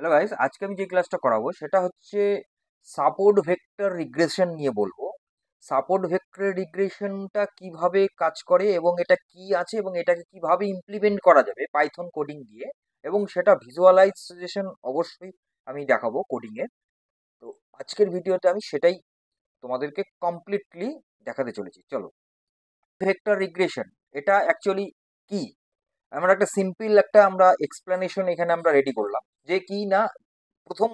Hello guys, আজকে আমি যে ক্লাসটা করাবো সেটা হচ্ছে সাপোর্ট ভেক্টর রিগ্রেশন নিয়ে বলবো। সাপোর্ট ভেক্টর রিগ্রেশনটা কিভাবে কাজ করে এবং এটা কি আছে এবং এটাকে কিভাবে ইমপ্লিমেন্ট করা যাবে পাইথন কোডিং দিয়ে, এবং সেটা ভিজুয়ালাইজেশন অবশ্যই আমি দেখাবো কোডিং এ। তো আজকের ভিডিওতে আমি সেটাই তোমাদেরকে কমপ্লিটলি দেখাতে চলেছি। চলো, ভেক্টর রিগ্রেশন এটা অ্যাকচুয়ালি কি, আমরা একটা সিম্পল আমরা এক্সপ্লেনেশন এখানে আমরা রেডি করলাম যে কি না। প্রথম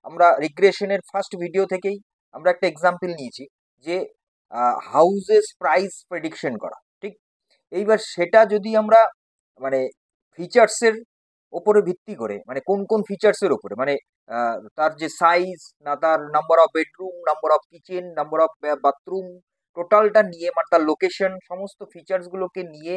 আমরা রিগ্রেশনের ফার্স্ট ভিডিও থেকেই আমরা একটা এক্সাম্পল নিয়েছি যে হাউসেস প্রাইস প্রেডিকশন করা, ঠিক। এইবার সেটা যদি আমরা মানে ফিচার্সের ওপরে ভিত্তি করে, মানে কোন কোন ফিচার্সের ওপরে, মানে তার যে সাইজ, না তার number of bedroom, number of kitchen, number of bathroom, টোটালটা নিয়ে, মানে তার লোকেশন, সমস্ত ফিচার্সগুলোকে নিয়ে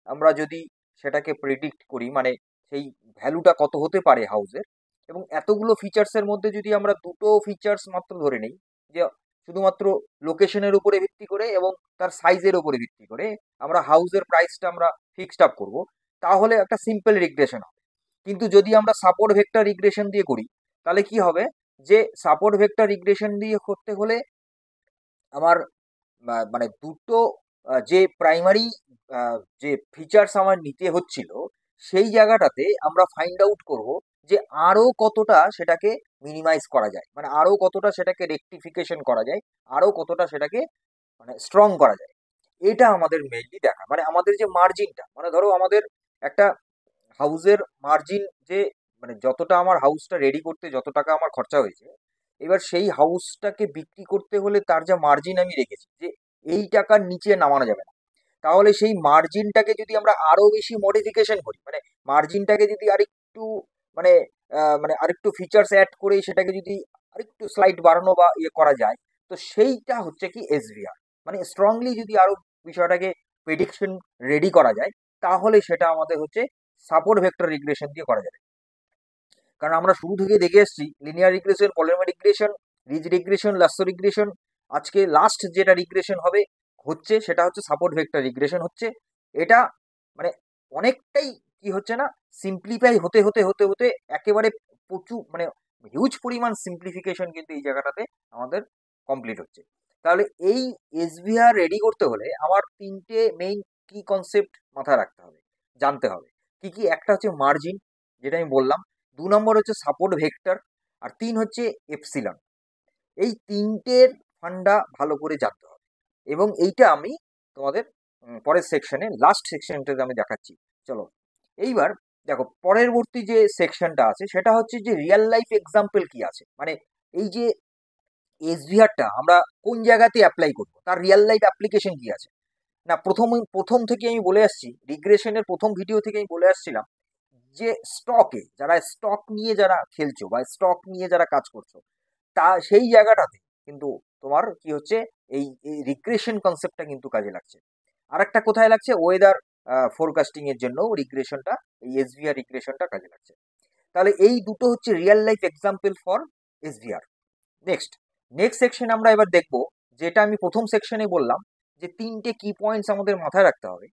আমরা যদি সেটাকে প্রেডিক্ট করি, মানে সেই ভ্যালুটা কত হতে পারে হাউসের, এবং এতগুলো ফিচার্সের মধ্যে যদি আমরা দুটো ফিচার্স মাত্র ধরে নেই, যে শুধুমাত্র লোকেশনের উপরে ভিত্তি করে এবং তার সাইজের উপরে ভিত্তি করে আমরা হাউসের প্রাইসটা আমরা ফিক্সড আপ করবো, তাহলে একটা সিম্পল রিগ্রেশন হবে। কিন্তু যদি আমরা সাপোর্ট ভেক্টর রিগ্রেশন দিয়ে করি, তাহলে কি হবে, যে সাপোর্ট ভেক্টর রিগ্রেশন দিয়ে করতে হলে আমার মানে দুটো যে প্রাইমারি যে ফিচার্স আমার নিতে হচ্ছিল, সেই জায়গাটাতে আমরা ফাইন্ড আউট করব যে আরো কতটা সেটাকে মিনিমাইজ করা যায়, মানে আরো কতটা সেটাকে রেকটিফিকেশন করা যায়, আরো কতটা সেটাকে মানে স্ট্রং করা যায়। এটা আমাদের মেইনলি দেখা, মানে আমাদের যে মার্জিনটা, মানে ধরো আমাদের একটা হাউসের মার্জিন, যে মানে যতটা আমার হাউসটা রেডি করতে যত টাকা আমার খরচা হয়েছে, এবার সেই হাউসটাকে বিক্রি করতে হলে তার যা মার্জিন আমি রেখেছি যে এই টাকার নিচে নামানো যাবে না, তাহলে সেই মার্জিনটাকে যদি আমরা আরো বেশি মডিফিকেশন করি, মানে মার্জিনটাকে যদি আরেকটু মানে মানে আরেকটু ফিচার্স অ্যাড করে সেটাকে যদি আরেকটু স্লাইড বাড়ানো বা ইয়ে করা যায়, তো সেইটা হচ্ছে কি এসভিআর। মানে স্ট্রংলি যদি আরো বিষয়টাকে প্রেডিকশন রেডি করা যায়, তাহলে সেটা আমাদের হচ্ছে সাপোর্ট ভেক্টর রিগ্রেশন দিয়ে করা যাবে। কারণ আমরা শুরু থেকে দেখে এসেছি linear regression, polynomial regression, ridge regression, lasso regression. আজকে লাস্ট যেটা রিগ্রেশন হবে হচ্ছে সেটা হচ্ছে সাপোর্ট ভেক্টর রিগ্রেশন হচ্ছে। এটা মানে অনেকটাই কি হচ্ছে না, সিম্পলিফাই হতে হতে হতে হতে একেবারে প্রচুর মানে হিউজ পরিমাণ সিম্পলিফিকেশন কিন্তু এই জায়গাটাতে আমাদের কমপ্লিট হচ্ছে। তাহলে এই এসভিআর রেডি করতে হলে আমার তিনটে মেইন কি কনসেপ্ট মাথায় রাখতে হবে, জানতে হবে। কি কি? একটা হচ্ছে মার্জিন, যেটা আমি বললাম। ২ নম্বর হচ্ছে সাপোর্ট ভেক্টর, আর ৩ হচ্ছে এপসিলন। এই ৩টের ফান্ডা ভালো করে জানতে হবে, এবং এইটা আমি তোমাদের পরের সেকশনে, লাস্ট সেকশনটাতে আমি দেখাচ্ছি। চলো, এইবার দেখো পরবর্তী যে সেকশনটা আছে সেটা হচ্ছে যে রিয়েল লাইফ এক্সাম্পল কি আছে, মানে এই যে এসভিআরটা আমরা কোন জায়গাতে অ্যাপ্লাই করবো, তার রিয়েল লাইফ অ্যাপ্লিকেশন কি আছে। না, প্রথম থেকে আমি বলে আসছি, রিগ্রেশনের প্রথম ভিডিও থেকে আমি বলে আসছিলাম যে স্টকে যারা, স্টক নিয়ে যারা খেলছো বা স্টক নিয়ে যারা কাজ করছো, তা সেই জায়গাটাতে কিন্তু তোমার কি হচ্ছে, এই রিগ্রেশন কনসেপ্টটা কিন্তু কাজে লাগছে। আর একটা কোথায় লাগছে, ওয়েদার ফোরকাস্টিং এর জন্য রিগ্রেশনটা, এই এসভিআর রিগ্রেশনটা কাজে লাগছে। তাহলে এই দুটো হচ্ছে real life example for SVR. Next next section আমরা এবার দেখব, যেটা আমি প্রথম সেকশনে বললাম যে তিনটে কি পয়েন্টস আমাদের মাথায় রাখতে হবে।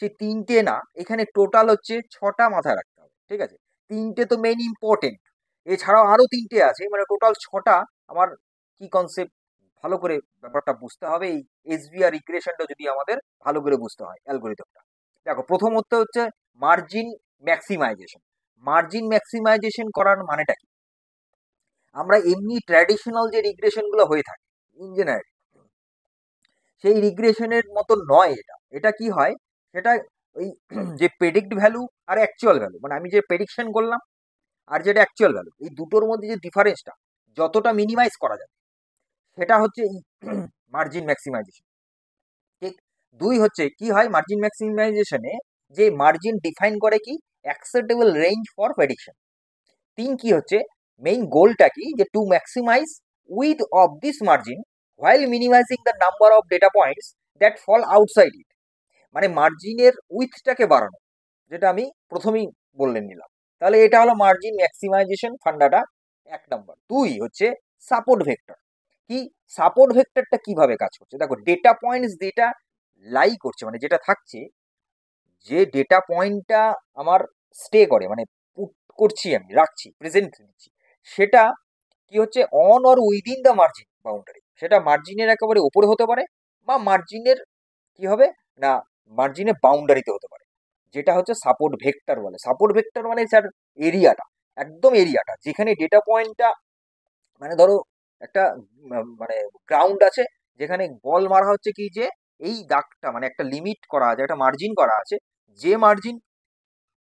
সেই তিনটে না, এখানে টোটাল হচ্ছে 6টা মাথায় রাখতে হবে, ঠিক আছে। তিনটে তো মেইন ইম্পর্টেন্ট, এছাড়াও আরো তিনটে আছে, মানে টোটাল 6টা আমার কি কনসেপ্ট ভালো করে ব্যাপারটা বুঝতে হবে। এই এসভিআর ইকুয়েশনটা যদি আমাদের ভালো করে বুঝতে হয়, অ্যালগরিদমটা দেখো, প্রথমত হচ্ছে মার্জিন ম্যাক্সিমাইজেশন। মার্জিন ম্যাক্সিমাইজেশন করার মানেটা কি, আমরা এমনি ট্র্যাডিশনাল যে রিগ্রেশন গুলো হয়ে থাকে ইঞ্জিনিয়ারিং, সেই রিগ্রেশনের মতো নয় এটা। এটা কি হয়, সেটা ওই যে প্রেডিক্ট ভ্যালু আর অ্যাকচুয়াল ভ্যালু, মানে আমি যে প্রেডিকশন করলাম আর যেটা অ্যাকচুয়াল ভ্যালু, এই দুটোর মধ্যে যে ডিফারেন্সটা যতটা মিনিমাইজ করা যাবে, সেটা হচ্ছে এই মার্জিন ম্যাক্সিমাইজেশন, ঠিক। দুই হচ্ছে কি হয় মার্জিন ম্যাক্সিমাইজেশনে, যে মার্জিন ডিফাইন করে কি অ্যাকসেপ্টেবল রেঞ্জ ফর প্রেডিকশন। ৩ কি হচ্ছে, মেইন গোলটা কি, যে to maximise with of this margin while minimizing the number of data points that fall outside it। মানে মার্জিনের উইথটাকে বাড়ানো, যেটা আমি প্রথমেই বললেন নিলাম। তাহলে এটা হলো মার্জিন ম্যাক্সিমাইজেশন ফান্ডাটা ১ নম্বর। ২ হচ্ছে সাপোর্ট ভেক্টর। কি সাপোর্ট ভেক্টরটা কিভাবে কাজ করছে, দেখো ডেটা পয়েন্টস যেটা লাই করছে, মানে যেটা থাকছে, যে ডেটা পয়েন্টটা আমার স্টে করে, মানে পুট করছি আমি, রাখছি, প্রেজেন্ট দিচ্ছি, সেটা কি হচ্ছে on or within the margin boundary, সেটা মার্জিনের একেবারে উপরে হতে পারে বা মার্জিনের কি হবে না মার্জিনের বাউন্ডারিতে হতে পারে, যেটা হচ্ছে সাপোর্ট ভেক্টর বলে। সাপোর্ট ভেক্টর মানে স্যার এরিয়াটা, একদম এরিয়াটা যেখানে ডেটা পয়েন্টটা, মানে ধরো একটা মানে গ্রাউন্ড আছে যেখানে বল মারা হচ্ছে কি যে এই দাগটা মানে একটা লিমিট করা আছে, একটা মার্জিন করা আছে, যে মার্জিন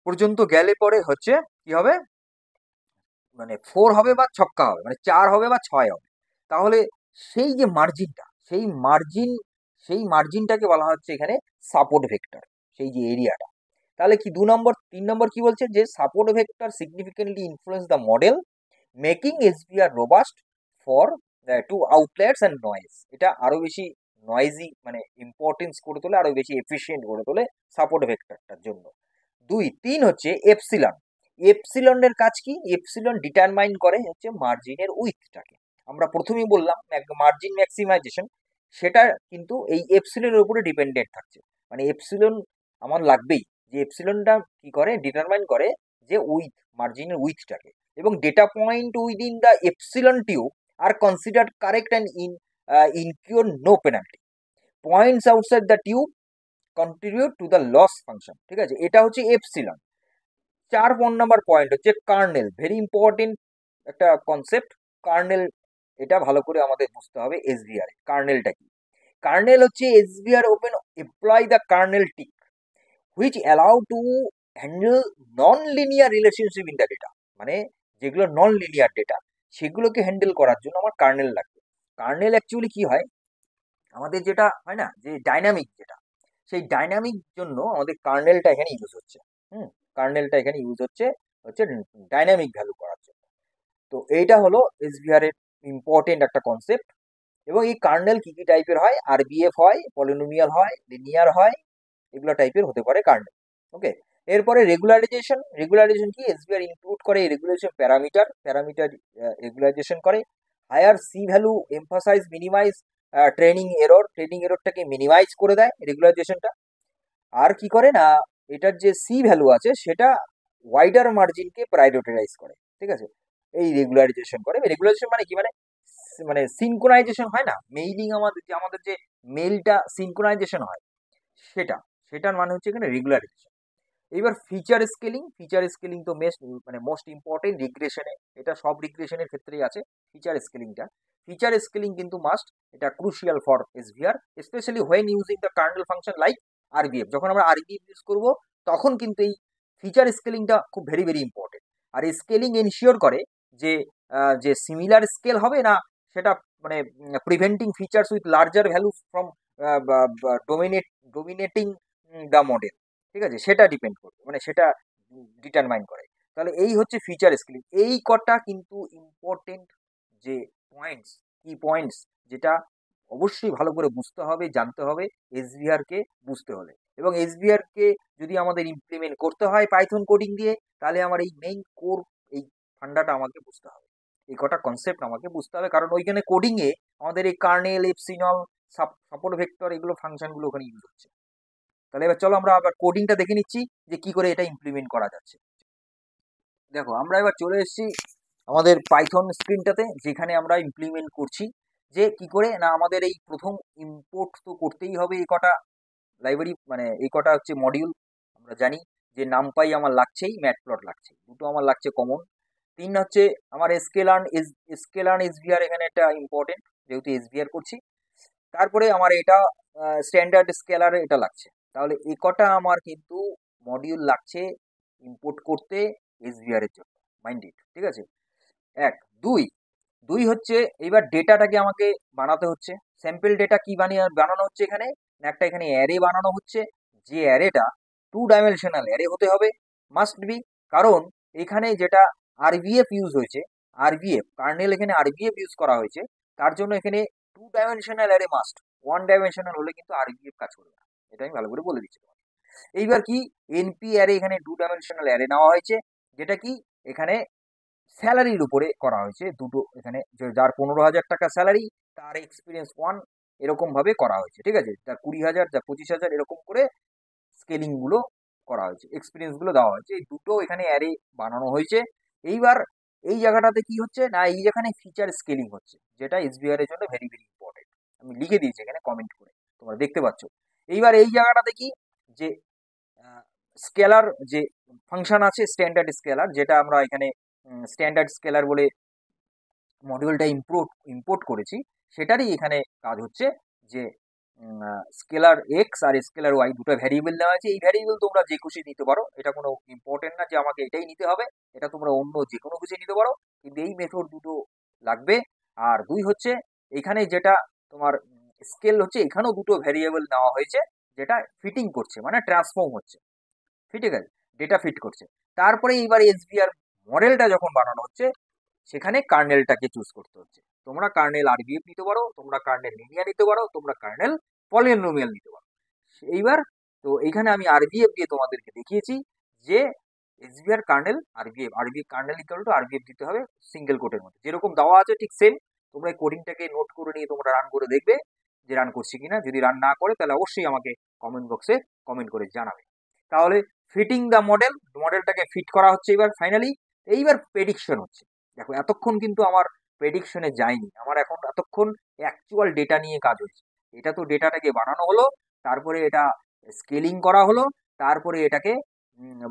পর্যন্ত গেলে পরে হচ্ছে কি হবে মানে 4 হবে বা ছক্কা হবে, মানে 4 হবে বা 6 হবে। তাহলে সেই যে মার্জিনটা, সেই মার্জিনটাকে বলা হচ্ছে এখানে সাপোর্ট ভেক্টর, সেই যে এরিয়াটা। তাহলে কি 3 নম্বর কি বলছে যে support vector significantly influence the model making SVR robust for to outliers and noise. এটা আরো বেশি নয়েজি মানে ইম্পর্টেন্স করে তোলে, আরো বেশি এফিসিয়েন্ট করে তোলে সাপোর্ট ভেক্টরটার জন্য। 3 হচ্ছে এপসিলন। এপসিলনের কাজ কি? এপসিলন ডিটারমাইন করে হচ্ছে মার্জিনের উইথটাকে। আমরা প্রথমেই বললাম মার্জিন ম্যাক্সিমাইজেশন, সেটা কিন্তু এই এপসিলনের উপরে ডিপেন্ডেন্ট থাকছে। মানে এপসিলন আমার লাগবেই, যে এপসিলনটা কি করে ডিটারমাইন করে যে মার্জিনের উইথটাকে। এবং data point within the epsilon tube are considered correct and incur no penalty. Points outside the tube contribute to the loss function. ঠিক আছে, এটা হচ্ছে এপসিলন। 4 নম্বর পয়েন্ট হচ্ছে কার্নেল, ভেরি ইম্পর্টেন্ট একটা কনসেপ্ট কার্নেল। এটা ভালো করে আমাদের বুঝতে হবে এসভিআর কার্নেলটা কি। কার্নেল হচ্ছে SVR often employ the kernel trick which allow to handle non linear relationship in the data. মানে যেগুলো নন লিনিয়ার ডেটা সেগুলোকে হ্যান্ডেল করার জন্য আমার কার্নেল লাগবে। কার্নেল অ্যাকচুয়ালি কি হয়, আমাদের যেটা হয় না যে ডাইনামিক যেটা, সেই ডাইনামিক জন্য আমাদের কার্নেলটা এখানে ইউজ হচ্ছে। হুম, কার্নেলটা এখানে ইউজ হচ্ছে হচ্ছে ডাইনামিক ভ্যালু করার জন্য। তো এইটা হলো এসভিআর এর ইম্পর্টেন্ট একটা কনসেপ্ট। এবং এই কার্নেল কি কি টাইপের হয়, আরবিএফ হয়, পলিনোমিয়াল হয়, লিনিয়ার হয়, এগুলো টাইপের হতে পারে কার্নেল। ওকে, এরপরে রেগুলারাইজেশন। রেগুলারাইজেশন কি? এসবিআর ইনক্লুড করে রেগুলেশন প্যারামিটার, রেগুলারাইজেশন করে। Higher C value emphasise minimise training error, training এররটাকে মিনিমাইজ করে দেয় রেগুলারাইজেশনটা। আর কি করে না, এটার যে সি ভ্যালু আছে সেটা ওয়াইডার মার্জিনকে প্রায়োরিটাইজ করে। ঠিক আছে, এই রেগুলারাইজেশন করে। রেগুলারাইজেশন মানে কি, মানে মানে সিনক্রোনাইজেশন হয় না মেইলিং, আমাদের যে মেইলটা সিনক্রোনাইজেশন হয়, সেটা সেটার মানে হচ্ছে এখানে রেগুলারাইজেশন। এইবার ফিচার স্কেলিং। ফিচার স্কেলিং তো মানে মোস্ট ইম্পর্টেন্ট রিগ্রেশনে, এটা সব রিগ্রেশনের ক্ষেত্রেই আছে ফিচার স্কেলিংটা। ফিচার স্কেলিং কিন্তু মাস্ট, এটা crucial for SVR specially when using the kernel function like RBF. যখন আমরা আরবিএফ ইউজ করব তখন কিন্তু এই ফিচার স্কেলিংটা খুব ভেরি ভেরি ইম্পর্টেন্ট। আর এই স্কেলিং এনশিওর করে যে যে সিমিলার স্কেল হবে না, সেটা মানে preventing features with larger value from dominating the model. ঠিক আছে, সেটা ডিপেন্ড করবে, মানে সেটা ডিটারমাইন করে। তাহলে এই হচ্ছে ফিচার স্কেলিং। এই কটা কিন্তু ইম্পর্টেন্ট যে পয়েন্টস, কি পয়েন্টস, যেটা অবশ্যই ভালো করে বুঝতে হবে, জানতে হবে এসভিআর কে বুঝতে হলে। এবং এসভিআর কে যদি আমাদের ইমপ্লিমেন্ট করতে হয় পাইথন কোডিং দিয়ে, তাহলে আমার এই মেইন কোর এই ফান্ডাটা আমাকে বুঝতে হবে, এই কটা কনসেপ্ট আমাকে বুঝতে হবে। কারণ ওইখানে কোডিং এ আমাদের এই কার্নেল, এপসিলন, সাপোর্ট ভেক্টর, এগুলো ফাংশনগুলো ওখানে ইউজ হচ্ছে। তাহলে এবার চলো আমরা আবার কোডিংটা দেখে নিচ্ছি যে কি করে এটা ইমপ্লিমেন্ট করা যাচ্ছে। দেখো, আমরা এবার চলে এসেছি আমাদের পাইথন স্ক্রিনটাতে, যেখানে আমরা ইমপ্লিমেন্ট করছি যে কি করে না আমাদের এই প্রথম ইম্পোর্ট তো করতেই হবে এই কটা লাইব্রেরি, মানে এই কটা হচ্ছে মডিউল। আমরা জানি যে নামপাই আমার লাগছেই, ম্যাটপ্লট লাগছে, দুটো আমার লাগছে কমন। 3 হচ্ছে আমার স্কেলার্ন এসভিআর, এখানে একটা ইম্পর্টেন্ট যেহেতু এসভিআর করছি। তারপরে আমার এটা স্ট্যান্ডার্ড স্কেলার এটা লাগছে। তাহলে এই কটা আমার কিন্তু মডিউল লাগছে ইম্পোর্ট করতে এসভিআর এর জন্য, মাইন্ড ইট। ঠিক আছে, এক। দুই দুই হচ্ছে এইবার ডেটাটাকে আমাকে বানাতে হচ্ছে। স্যাম্পল ডেটা কি বানানো হচ্ছে এখানে না, একটা এখানে অ্যারে বানানো হচ্ছে, যে অ্যারেটা 2 ডাইমেনশনাল অ্যারে হতে হবে, মাস্ট বি। কারণ এখানে যেটা আরবিএফ ইউজ হয়েছে, আরবিএফ কার্নেল এখানে আরবিএফ ইউজ করা হয়েছে, তার জন্য এখানে 2 ডাইমেনশনাল অ্যারে মাস্ট। 1 ডাইমেনশনাল হলে কিন্তু আরবিএফ কাজ করবে না, এটা আমি ভালো করে বলে দিচ্ছি তোমাকে। এইবার কি, এনপি অ্যারে, এখানে 2 ডাইমেনশনাল অ্যারে নেওয়া হয়েছে, যেটা কি এখানে স্যালারির উপরে করা হয়েছে দুটো, এখানে যার 15,000 টাকা স্যালারি, তার এক্সপিরিয়েন্স 1, এরকম ভাবে করা হয়েছে। ঠিক আছে, যার 20,000, যার 25,000, এরকম করে স্কেলিং গুলো করা হয়েছে, এক্সপিরিয়েন্স গুলো দেওয়া হয়েছে। এই দুটো এখানে অ্যারে বানানো হয়েছে। এইবার এই জায়গাটাতে কি হচ্ছে না, এই যেখানে ফিচার স্কেলিং হচ্ছে, যেটা এসবিআর এর জন্য ভেরি ভেরি ইম্পর্টেন্ট। আমি লিখে দিয়েছি এখানে কমেন্ট করে, তোমরা দেখতে পাচ্ছ। এইবার এই জায়গাটাতে কি, যে স্কেলার যে ফাংশন আছে, স্ট্যান্ডার্ড স্কেলার, যেটা আমরা এখানে স্ট্যান্ডার্ড স্কেলার বলে মডিউলটা ইম্পোর্ট করেছি, সেটারই এখানে কাজ হচ্ছে যে স্কেলার এক্স আর স্কেলার ওয়াই দুটো ভ্যারিয়েবল দেওয়া আছে। এই ভ্যারিয়েবল তোমরা যে খুশি নিতে পারো, এটা কোনো ইম্পর্টেন্ট না যে আমাকে এটাই নিতে হবে, এটা তোমরা অন্য যে কোনো কিছু নিতে পারো, কিন্তু এই মেথড দুটো লাগবে। আর দুই হচ্ছে এখানে যেটা তোমার স্কেল হচ্ছে, এখানেও দুটো ভ্যারিয়েবল নেওয়া হয়েছে, যেটা ফিটিং করছে, মানে ট্রান্সফর্ম হচ্ছে, ঠিক আছে, ডেটা ফিট করছে। তারপরে এইবার এসবিআর মডেলটা যখন বানানো হচ্ছে, সেখানে কার্নেলটাকে চুজ করতে হচ্ছে। তোমরা কার্নেল আরবিএফ নিতে পারো, তোমরা কার্নেল লিনিয়ার নিতে পারো, তোমরা কার্নেল পলিনোমিয়াল নিতে পারো। এইবার তো এখানে আমি আরবিএফ দিয়ে তোমাদেরকে দেখিয়েছি যে SVR kernel RBF kernel equal to RBF দিতে হবে সিঙ্গেল কোটের মধ্যে, যেরকম দেওয়া আছে ঠিক সেম। তোমরা এই কোডিংটাকে নোট করে নিয়ে তোমরা রান করে দেখবে যে রান করছি কিনা। যদি রান না করে তাহলে অবশ্যই আমাকে কমেন্ট বক্সে কমেন্ট করে জানাবে। তাহলে ফিটিং দ্য মডেলটাকে ফিট করা হচ্ছে এবার ফাইনালি। এইবার প্রেডিকশন হচ্ছে। দেখো এতক্ষণ কিন্তু আমার প্রেডিকশনে যায়নি, আমার এখন এতক্ষণ অ্যাকচুয়াল ডেটা নিয়ে কাজ হচ্ছে। এটা তো ডেটাটাকে বানানো হলো, তারপরে এটা স্কেলিং করা হলো, তারপরে এটাকে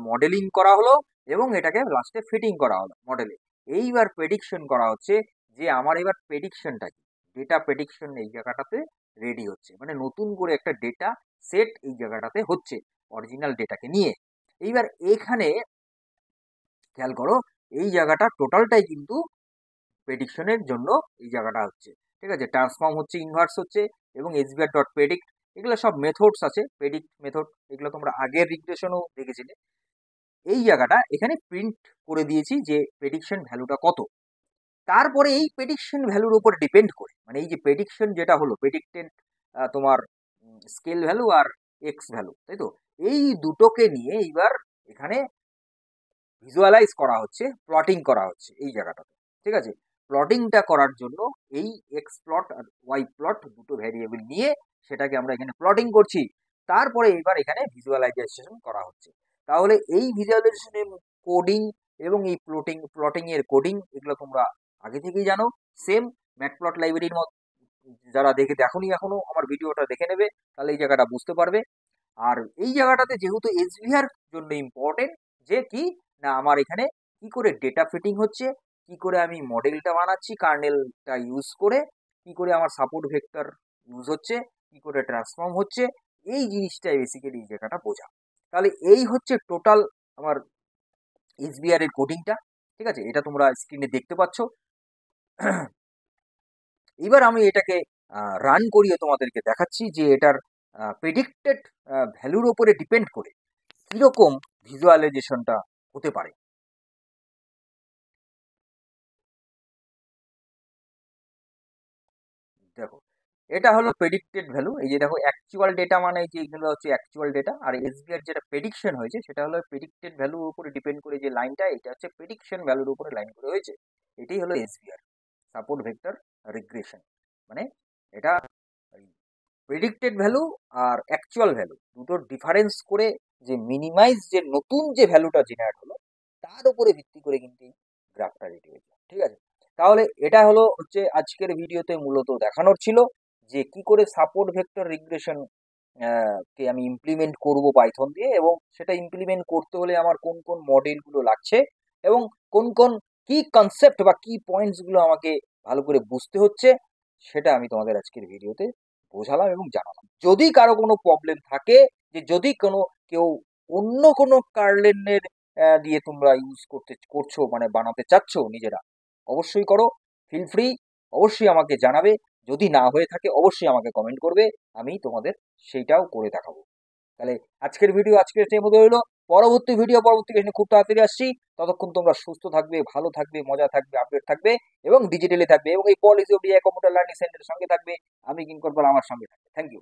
মডেলিং করা হলো, এবং এটাকে লাস্টে ফিটিং করা হলো মডেলে। এইবার প্রেডিকশন করা হচ্ছে, যে আমার এবার প্রেডিকশনটা কি, ডেটা প্রেডিকশন এই জায়গাটাতে রেডি হচ্ছে, মানে নতুন করে একটা ডেটা সেট এই জায়গাটাতে হচ্ছে অরিজিনাল ডেটাকে নিয়ে। এইবার এখানে খেয়াল করো, এই জায়গাটা টোটালটাই কিন্তু প্রেডিকশনের জন্য এই জায়গাটা হচ্ছে, ঠিক আছে। ট্রান্সফর্ম হচ্ছে, ইনভার্স হচ্ছে, এবং এসবিআর ডট প্রেডিক্ট, এগুলো সব মেথডস আছে, প্রেডিক্ট মেথড, এগুলো তোমরা আগের রিগ্রেশনও দেখেছিলে। এই জায়গাটা এখানে প্রিন্ট করে দিয়েছি যে প্রেডিকশন ভ্যালুটা কত। তারপরে এই প্রেডিকশন ভ্যালুর উপর ডিপেন্ড করে, মানে এই যে প্রেডিকশন যেটা হলো প্রেডিক্টেড তোমার স্কেল ভ্যালু আর এক্স ভ্যালু, তাই তো, এই দুটোকে নিয়ে এইবার এখানে ভিজুয়ালাইজ করা হচ্ছে, প্লটিং করা হচ্ছে এই জায়গাটাতে, ঠিক আছে। প্লটিংটা করার জন্য এই এক্স প্লট আর ওয়াই প্লট দুটো ভ্যারিয়েবল নিয়ে সেটাকে আমরা এখানে প্লটিং করছি। তারপরে এবার এখানে ভিজুয়ালাইজেশন করা হচ্ছে। তাহলে এই ভিজুয়ালাইজেশনের কোডিং এবং এই প্লটিং এর কোডিং, এগুলো তোমরা আগে থেকেই জানো। সেম ম্যাটপ্লট লাইব্রেরির মতো, যারা দেখোনি এখনো আমার ভিডিওটা দেখে নেবে, তাহলে এই জায়গাটা বুঝতে পারবে। আর এই জায়গাটাতে যেহেতু এসভিআর জন্য ইম্পর্টেন্ট, যে কি না আমার এখানে কি করে ডেটা ফিটিং হচ্ছে, কি করে আমি মডেলটা বানাচ্ছি কার্নেলটা ইউজ করে, কি করে আমার সাপোর্ট ভেক্টর ইউজ হচ্ছে, কি করে ট্রান্সফর্ম হচ্ছে, এই জিনিসটাই বেসিক্যালি এই জায়গাটা বোঝা। তাহলে এই হচ্ছে টোটাল আমার এসবিআর এর কোডিংটা, ঠিক আছে। এটা তোমরা স্ক্রিনে দেখতে পাচ্ছ। এবার আমি এটাকে রান করিয়ে তোমাদেরকে দেখাচ্ছি যে এটার প্রেডিক্টেড ভ্যালুর উপরে ডিপেন্ড করে কিরকম ভিজুয়ালাইজেশনটা হতে পারে। দেখো এটা হলো প্রেডিক্টেড ভ্যালু, এই যে দেখো অ্যাকচুয়াল ডেটা, মানে যে এগুলো হচ্ছে অ্যাকচুয়াল ডেটা, আর এসবিআর যেটা প্রেডিকশন হয়েছে সেটা হলো প্রেডিক্টেড ভ্যালুর উপরে ডিপেন্ড করে যে লাইনটা, এটা হচ্ছে প্রেডিকশন ভ্যালুর উপরে লাইন করে হয়েছে। এটাই হলো এসবিআর, সাপোর্ট ভেক্টর রিগ্রেশন। মানে এটা প্রেডিক্টেড ভ্যালু আর অ্যাকচুয়াল ভ্যালু দুটোর ডিফারেন্স করে যে মিনিমাইজ যে নতুন যে ভ্যালুটা জেনারেট হলো, তার উপরে ভিত্তি করে কিন্তু এই গ্রাফটা রেডি হয়েছে, ঠিক আছে। তাহলে এটা হলো হচ্ছে আজকের ভিডিওতে মূলত দেখানোর ছিল যে কি করে সাপোর্ট ভেক্টর রিগ্রেশন কে আমি ইমপ্লিমেন্ট করব পাইথন দিয়ে, এবং সেটা ইমপ্লিমেন্ট করতে হলে আমার কোন কোন মডেলগুলো লাগছে, এবং কোন কোন কি কনসেপ্ট বা কি পয়েন্টসগুলো আমাকে ভালো করে বুঝতে হচ্ছে, সেটা আমি তোমাদের আজকের ভিডিওতে বোঝালাম এবং জানালাম। যদি কারো কোনো প্রবলেম থাকে, যে যদি কেউ অন্য কোনো কার্লেনের দিয়ে তোমরা ইউজ করছো, মানে বানাতে চাচ্ছ নিজেরা, অবশ্যই করো, ফিল ফ্রি, অবশ্যই আমাকে জানাবে। যদি না হয়ে থাকে অবশ্যই আমাকে কমেন্ট করবে, আমি তোমাদের সেইটাও করে দেখাবো। তাহলে আজকের ভিডিও আজকের মতো হলো। পরবর্তী ক্লাসে খুব তাড়াতাড়ি আসছি। ততক্ষণ তোমরা সুস্থ থাকবে, ভালো থাকবে, মজা থাকবে, আপডেট থাকবে, এবং ডিজিটালি থাকবে, এবং এই policy of DI computer learning সেন্টারের সঙ্গে থাকবে। আমি কিঙ্কর পাল, আমার সঙ্গে থাকবে। Thank you.